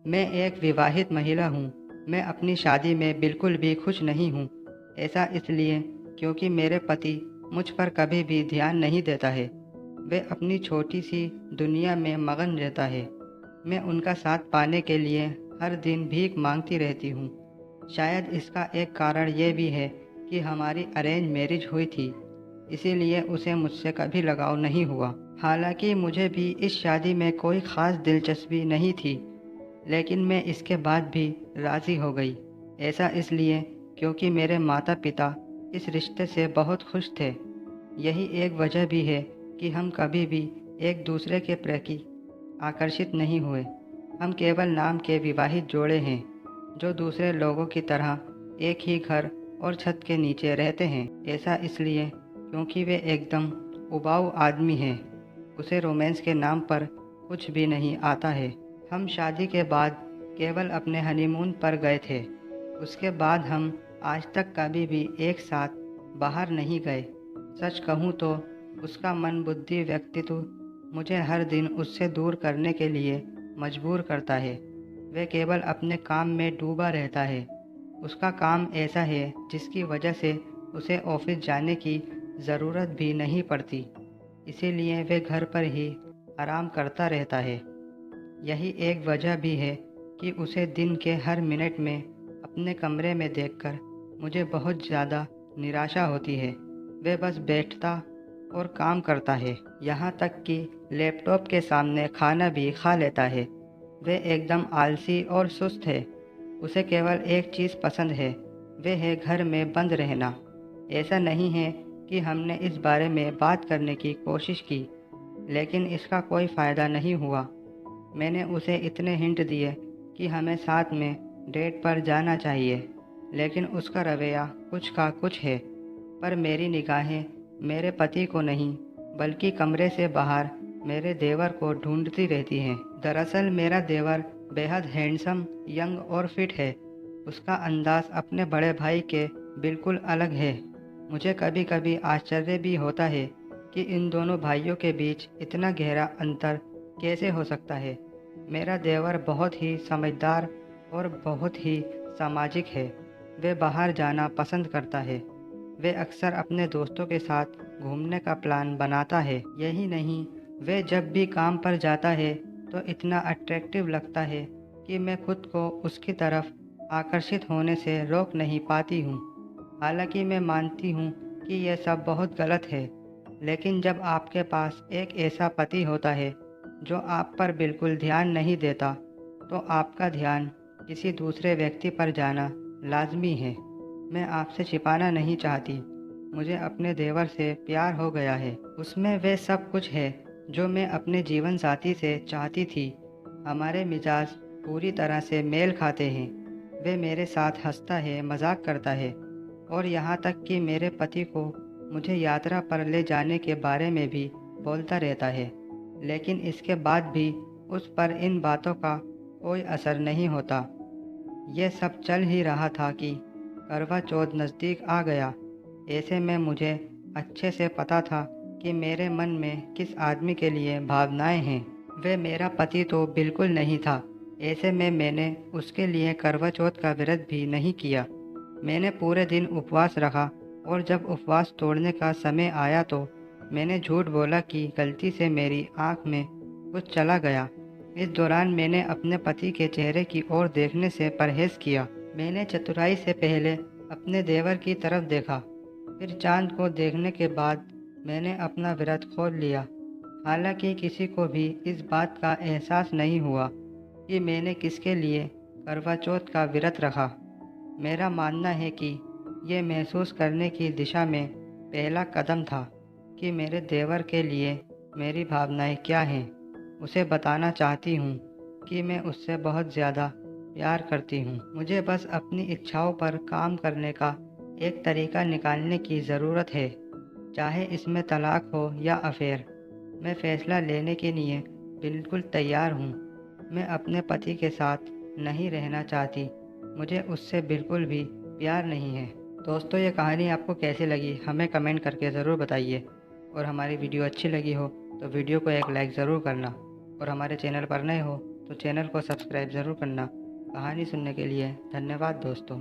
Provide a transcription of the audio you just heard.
मैं एक विवाहित महिला हूँ। मैं अपनी शादी में बिल्कुल भी खुश नहीं हूँ। ऐसा इसलिए क्योंकि मेरे पति मुझ पर कभी भी ध्यान नहीं देता है। वे अपनी छोटी सी दुनिया में मगन रहता है। मैं उनका साथ पाने के लिए हर दिन भीख मांगती रहती हूँ। शायद इसका एक कारण ये भी है कि हमारी अरेंज मैरिज हुई थी, इसीलिए उसे मुझसे कभी लगाव नहीं हुआ। हालांकि मुझे भी इस शादी में कोई ख़ास दिलचस्पी नहीं थी, लेकिन मैं इसके बाद भी राज़ी हो गई। ऐसा इसलिए क्योंकि मेरे माता पिता इस रिश्ते से बहुत खुश थे। यही एक वजह भी है कि हम कभी भी एक दूसरे के प्रति आकर्षित नहीं हुए। हम केवल नाम के विवाहित जोड़े हैं जो दूसरे लोगों की तरह एक ही घर और छत के नीचे रहते हैं। ऐसा इसलिए क्योंकि वे एकदम उबाऊ आदमी हैं। उसे रोमांस के नाम पर कुछ भी नहीं आता है। हम शादी के बाद केवल अपने हनीमून पर गए थे। उसके बाद हम आज तक कभी भी एक साथ बाहर नहीं गए। सच कहूँ तो उसका मन बुद्धि व्यक्तित्व मुझे हर दिन उससे दूर करने के लिए मजबूर करता है। वह केवल अपने काम में डूबा रहता है। उसका काम ऐसा है जिसकी वजह से उसे ऑफिस जाने की ज़रूरत भी नहीं पड़ती, इसीलिए वह घर पर ही आराम करता रहता है। यही एक वजह भी है कि उसे दिन के हर मिनट में अपने कमरे में देखकर मुझे बहुत ज़्यादा निराशा होती है। वह बस बैठता और काम करता है, यहाँ तक कि लैपटॉप के सामने खाना भी खा लेता है। वह एकदम आलसी और सुस्त है। उसे केवल एक चीज़ पसंद है, वह है घर में बंद रहना। ऐसा नहीं है कि हमने इस बारे में बात करने की कोशिश की, लेकिन इसका कोई फ़ायदा नहीं हुआ। मैंने उसे इतने हिंट दिए कि हमें साथ में डेट पर जाना चाहिए, लेकिन उसका रवैया कुछ का कुछ है। पर मेरी निगाहें मेरे पति को नहीं, बल्कि कमरे से बाहर मेरे देवर को ढूंढती रहती हैं। दरअसल मेरा देवर बेहद हैंडसम, यंग और फिट है। उसका अंदाज अपने बड़े भाई के बिल्कुल अलग है। मुझे कभी कभी आश्चर्य भी होता है कि इन दोनों भाइयों के बीच इतना गहरा अंतर कैसे हो सकता है। मेरा देवर बहुत ही समझदार और बहुत ही सामाजिक है। वह बाहर जाना पसंद करता है। वह अक्सर अपने दोस्तों के साथ घूमने का प्लान बनाता है। यही नहीं, वह जब भी काम पर जाता है तो इतना अट्रैक्टिव लगता है कि मैं खुद को उसकी तरफ आकर्षित होने से रोक नहीं पाती हूँ। हालांकि मैं मानती हूँ कि यह सब बहुत गलत है, लेकिन जब आपके पास एक ऐसा पति होता है जो आप पर बिल्कुल ध्यान नहीं देता, तो आपका ध्यान किसी दूसरे व्यक्ति पर जाना लाजमी है। मैं आपसे छिपाना नहीं चाहती, मुझे अपने देवर से प्यार हो गया है। उसमें वह सब कुछ है जो मैं अपने जीवन साथी से चाहती थी। हमारे मिजाज पूरी तरह से मेल खाते हैं। वह मेरे साथ हंसता है, मजाक करता है और यहाँ तक कि मेरे पति को मुझे यात्रा पर ले जाने के बारे में भी बोलता रहता है। लेकिन इसके बाद भी उस पर इन बातों का कोई असर नहीं होता। यह सब चल ही रहा था कि करवा चौथ नज़दीक आ गया। ऐसे में मुझे अच्छे से पता था कि मेरे मन में किस आदमी के लिए भावनाएं हैं। वह मेरा पति तो बिल्कुल नहीं था। ऐसे में मैंने उसके लिए करवा चौथ का व्रत भी नहीं किया। मैंने पूरे दिन उपवास रखा और जब उपवास तोड़ने का समय आया तो मैंने झूठ बोला कि गलती से मेरी आँख में कुछ चला गया। इस दौरान मैंने अपने पति के चेहरे की ओर देखने से परहेज़ किया। मैंने चतुराई से पहले अपने देवर की तरफ देखा, फिर चांद को देखने के बाद मैंने अपना व्रत खोल लिया। हालांकि किसी को भी इस बात का एहसास नहीं हुआ कि मैंने किसके लिए करवा चौथ का व्रत रखा। मेरा मानना है कि यह महसूस करने की दिशा में पहला कदम था कि मेरे देवर के लिए मेरी भावनाएं क्या हैं। उसे बताना चाहती हूँ कि मैं उससे बहुत ज़्यादा प्यार करती हूँ। मुझे बस अपनी इच्छाओं पर काम करने का एक तरीका निकालने की ज़रूरत है, चाहे इसमें तलाक हो या अफेयर। मैं फ़ैसला लेने के लिए बिल्कुल तैयार हूँ। मैं अपने पति के साथ नहीं रहना चाहती। मुझे उससे बिल्कुल भी प्यार नहीं है। दोस्तों, ये कहानी आपको कैसी लगी हमें कमेंट करके ज़रूर बताइए। और हमारी वीडियो अच्छी लगी हो तो वीडियो को एक लाइक ज़रूर करना। और हमारे चैनल पर नए हो तो चैनल को सब्सक्राइब ज़रूर करना। कहानी सुनने के लिए धन्यवाद दोस्तों।